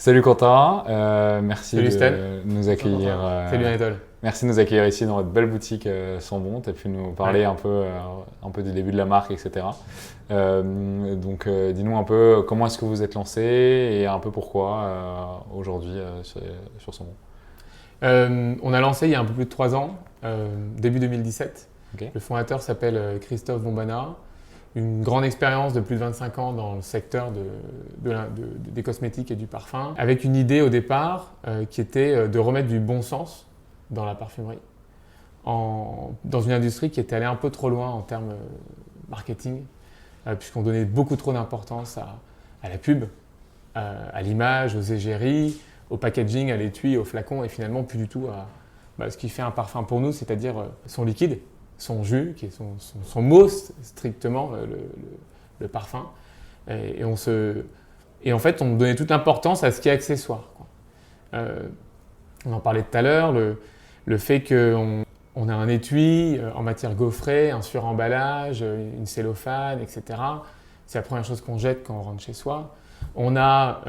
Salut Quentin, merci Salut Stan. de nous accueillir. Salut Anatole. Merci de nous accueillir ici dans votre belle boutique Sambon. Tu as pu nous parler un peu du début de la marque, etc. Dis-nous un peu comment est-ce que vous êtes lancé et un peu pourquoi aujourd'hui sur Sambon. On a lancé il y a un peu plus de 3 ans, début 2017. Okay. Le fondateur s'appelle Christophe Bombana. Une grande expérience de plus de 25 ans dans le secteur des cosmétiques et du parfum, avec une idée au départ qui était de remettre du bon sens dans la parfumerie, dans une industrie qui était allée un peu trop loin en termes marketing, puisqu'on donnait beaucoup trop d'importance à la pub, à l'image, aux égéries, au packaging, à l'étui, au flacon, et finalement plus du tout à ce qui fait un parfum pour nous, c'est-à-dire son liquide, son jus, qui est son mot strictement, le parfum. Et en fait, on donnait toute importance à ce qui est accessoire, quoi. On en parlait tout à l'heure, le fait qu'on a un étui en matière gaufrée, un suremballage, une cellophane, etc. C'est la première chose qu'on jette quand on rentre chez soi. On a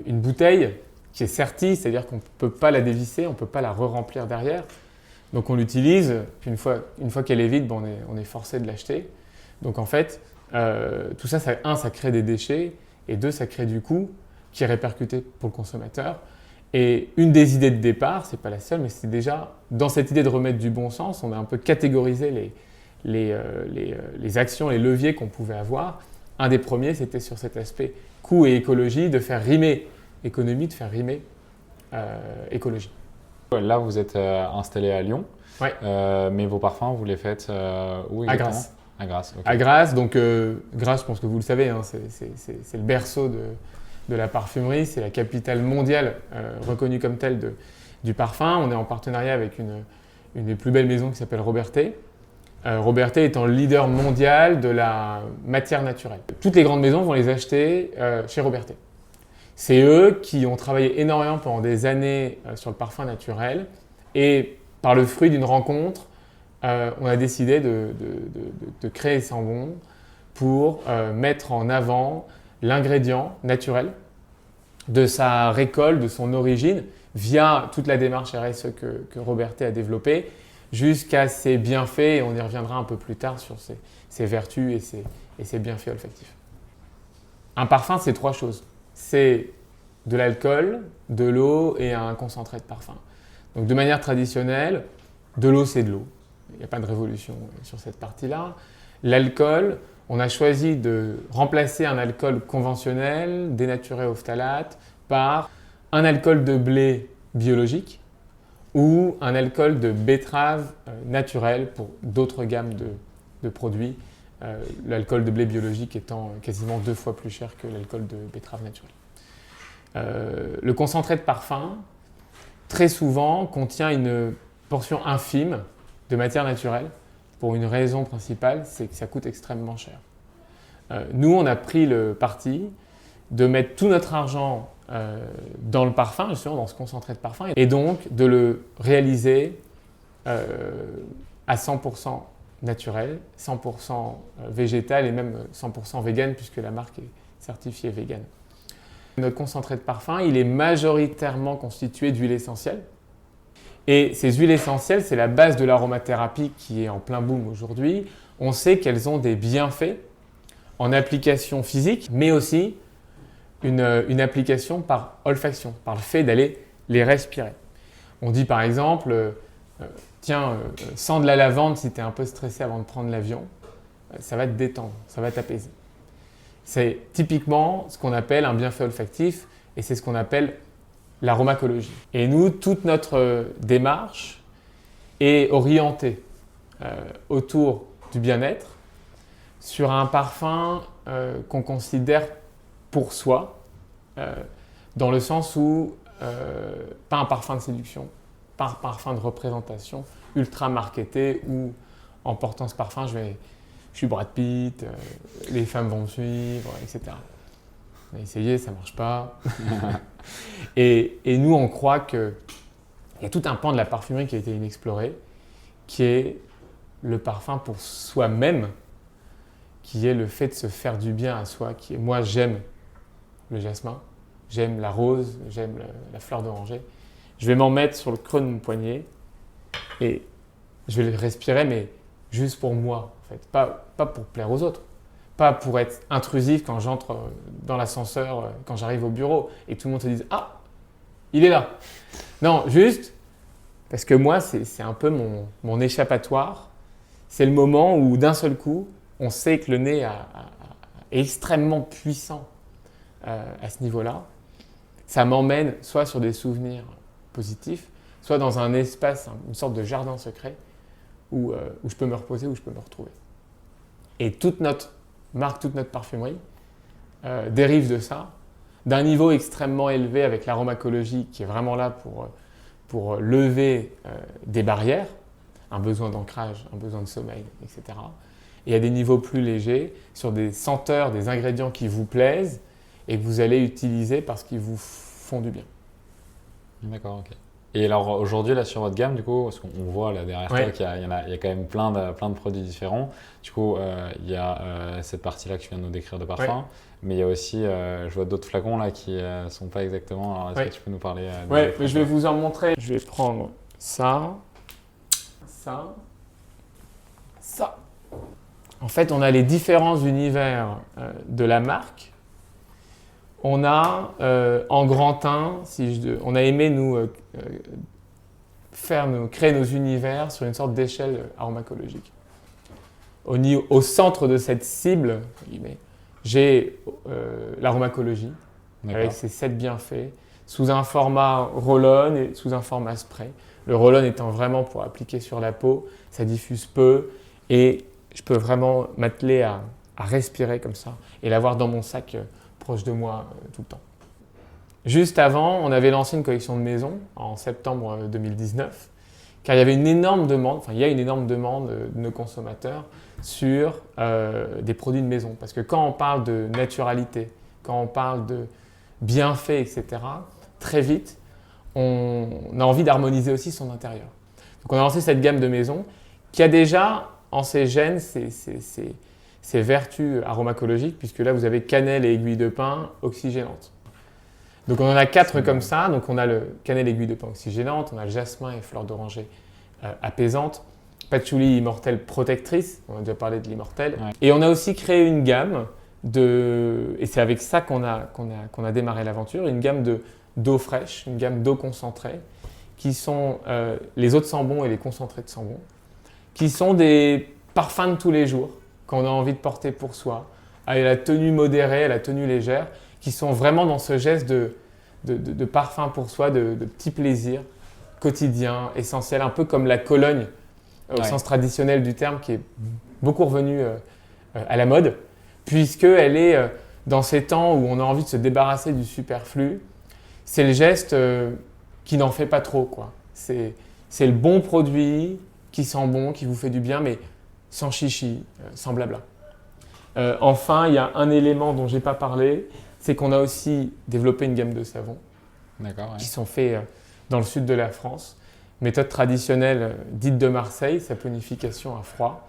une bouteille qui est sertie, c'est-à-dire qu'on ne peut pas la dévisser, on ne peut pas la re-remplir derrière. Donc on l'utilise, puis une fois qu'elle est vide, on est forcé de l'acheter. Donc en fait, tout ça, ça crée des déchets, et 2, ça crée du coût qui est répercuté pour le consommateur. Et une des idées de départ, c'est pas la seule, mais c'est déjà, dans cette idée de remettre du bon sens, on a un peu catégorisé les actions, les leviers qu'on pouvait avoir. Un des premiers, c'était sur cet aspect coût et écologie, de faire rimer économie, de faire rimer écologie. Là, vous êtes installé à Lyon, ouais. Mais vos parfums, vous les faites où exactement ? À Grasse. À Grasse, okay. À Grasse, donc Grasse, je pense que vous le savez, hein, c'est le berceau de la parfumerie, c'est la capitale mondiale reconnue comme telle du parfum. On est en partenariat avec une des plus belles maisons qui s'appelle Robertet. Robertet étant le leader mondial de la matière naturelle. Toutes les grandes maisons vont les acheter chez Robertet. C'est eux qui ont travaillé énormément pendant des années sur le parfum naturel, et par le fruit d'une rencontre, on a décidé de créer Sambon pour mettre en avant l'ingrédient naturel de sa récolte, de son origine, via toute la démarche RSE que Robertet a développée, jusqu'à ses bienfaits, et on y reviendra un peu plus tard sur ses vertus et ses bienfaits olfactifs. Un parfum, c'est 3 choses. C'est de l'alcool, de l'eau et un concentré de parfum. Donc de manière traditionnelle, de l'eau, c'est de l'eau. Il n'y a pas de révolution sur cette partie-là. L'alcool, on a choisi de remplacer un alcool conventionnel, dénaturé au phtalate, par un alcool de blé biologique ou un alcool de betterave naturel pour d'autres gammes de produits. L'alcool de blé biologique étant quasiment 2 fois plus cher que l'alcool de betterave naturelle. Le concentré de parfum, très souvent, contient une portion infime de matière naturelle pour une raison principale, c'est que ça coûte extrêmement cher. Nous, on a pris le parti de mettre tout notre argent dans le parfum, justement dans ce concentré de parfum, et donc de le réaliser à 100% naturel, 100% végétal et même 100% vegan, puisque la marque est certifiée vegan. Notre concentré de parfum, il est majoritairement constitué d'huiles essentielles. Et ces huiles essentielles, c'est la base de l'aromathérapie qui est en plein boom aujourd'hui. On sait qu'elles ont des bienfaits en application physique, mais aussi une application par olfaction, par le fait d'aller les respirer. On dit par exemple, sens de la lavande si tu es un peu stressé avant de prendre l'avion, ça va te détendre, ça va t'apaiser. C'est typiquement ce qu'on appelle un bienfait olfactif, et c'est ce qu'on appelle l'aromacologie. Et nous, toute notre démarche est orientée autour du bien-être, sur un parfum qu'on considère pour soi, dans le sens où, pas un parfum de séduction, pas un parfum de représentation ultra marketé, où en portant ce parfum, je suis Brad Pitt, les femmes vont me suivre, etc. On a essayé, ça ne marche pas. et nous, on croit qu'il y a tout un pan de la parfumerie qui a été inexploré, qui est le parfum pour soi-même, qui est le fait de se faire du bien à soi. Moi, j'aime le jasmin, j'aime la rose, j'aime la fleur d'oranger. Je vais m'en mettre sur le creux de mon poignet et je vais le respirer, mais juste pour moi, en fait. Pas pour plaire aux autres. Pas pour être intrusif quand j'entre dans l'ascenseur, quand j'arrive au bureau et tout le monde se dise « Ah, il est là !» Non, juste parce que moi, c'est un peu mon échappatoire. C'est le moment où d'un seul coup, on sait que le nez est extrêmement puissant à ce niveau-là. Ça m'emmène soit sur des souvenirs positifs, soit dans un espace, une sorte de jardin secret où je peux me reposer, où je peux me retrouver. Et toute notre marque, toute notre parfumerie dérive de ça, d'un niveau extrêmement élevé avec l'aromacologie qui est vraiment là pour lever des barrières, un besoin d'ancrage, un besoin de sommeil, etc. Et à des niveaux plus légers, sur des senteurs, des ingrédients qui vous plaisent et que vous allez utiliser parce qu'ils vous font du bien. D'accord, ok. Et alors aujourd'hui, là, sur votre gamme, du coup, parce qu'on voit là derrière toi qu'il y a quand même plein de produits différents. Du coup, il y a cette partie-là que tu viens de nous décrire de parfum, mais il y a aussi, je vois d'autres flacons là qui ne sont pas exactement. Alors, est-ce que tu peux nous parler Oui, mais je vais vous en montrer. Je vais prendre ça. En fait, on a les différents univers de la marque. On a en grand 1, on a aimé créer nos univers sur une sorte d'échelle aromacologique. Au centre de cette cible, j'ai l'aromacologie avec ses 7 bienfaits sous un format roll-on et sous un format spray. Le roll-on étant vraiment pour appliquer sur la peau, ça diffuse peu et je peux vraiment m'atteler à respirer comme ça et l'avoir dans mon sac proche de moi tout le temps. Juste avant, on avait lancé une collection de maison en septembre 2019, car il y avait une énorme demande, il y a une énorme demande de nos consommateurs sur des produits de maison. Parce que quand on parle de naturalité, quand on parle de bienfaits, etc., très vite, on a envie d'harmoniser aussi son intérieur. Donc on a lancé cette gamme de maison qui a déjà en ses gènes ses vertus aromacologiques, puisque là vous avez cannelle et aiguille de pin oxygénante. Donc on en a 4 comme ça, donc on a le cannelle aiguille de pin oxygénante, on a le jasmin et fleur d'oranger apaisante, patchouli immortelle protectrice, on a déjà parlé de l'immortelle, et on a aussi créé une gamme et c'est avec ça qu'on a démarré l'aventure, une gamme d'eau fraîche, une gamme d'eau concentrée, qui sont les eaux de Sambon et les concentrés de Sambon, qui sont des parfums de tous les jours, qu'on a envie de porter pour soi, à la tenue modérée, à la tenue légère, qui sont vraiment dans ce geste de parfum pour soi, de petits plaisirs quotidiens, essentiels, un peu comme la Cologne, au sens traditionnel du terme, qui est beaucoup revenue à la mode, puisqu'elle est dans ces temps où on a envie de se débarrasser du superflu. C'est le geste qui n'en fait pas trop, quoi. C'est le bon produit qui sent bon, qui vous fait du bien, mais sans chichi, sans blabla. Enfin, il y a un élément dont je n'ai pas parlé, c'est qu'on a aussi développé une gamme de savons qui sont faits dans le sud de la France. Méthode traditionnelle dite de Marseille, saponification à froid,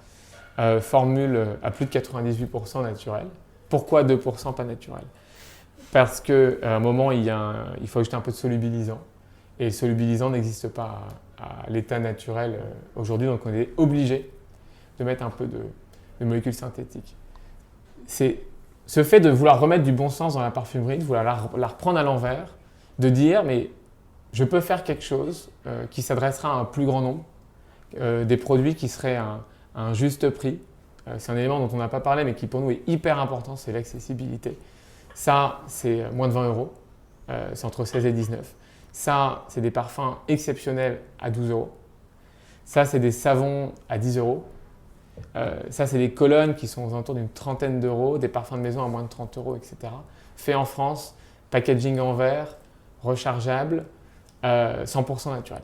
formule à plus de 98% naturelle. Pourquoi 2% pas naturel? Parce qu'à un moment, il faut ajouter un peu de solubilisant. Et le solubilisant n'existe pas à l'état naturel aujourd'hui, donc on est obligé de mettre un peu de molécules synthétiques. C'est ce fait de vouloir remettre du bon sens dans la parfumerie, de vouloir la reprendre à l'envers, de dire mais je peux faire quelque chose qui s'adressera à un plus grand nombre, des produits qui seraient à un juste prix. C'est un élément dont on n'a pas parlé mais qui pour nous est hyper important, c'est l'accessibilité. Ça, c'est moins de 20 €, c'est entre 16 et 19. Ça, c'est des parfums exceptionnels à 12 €. Ça, c'est des savons à 10 €. Ça, c'est des colonnes qui sont aux alentours d'une trentaine d'euros, des parfums de maison à moins de 30 €, etc. Fait en France, packaging en verre, rechargeable, 100% naturel.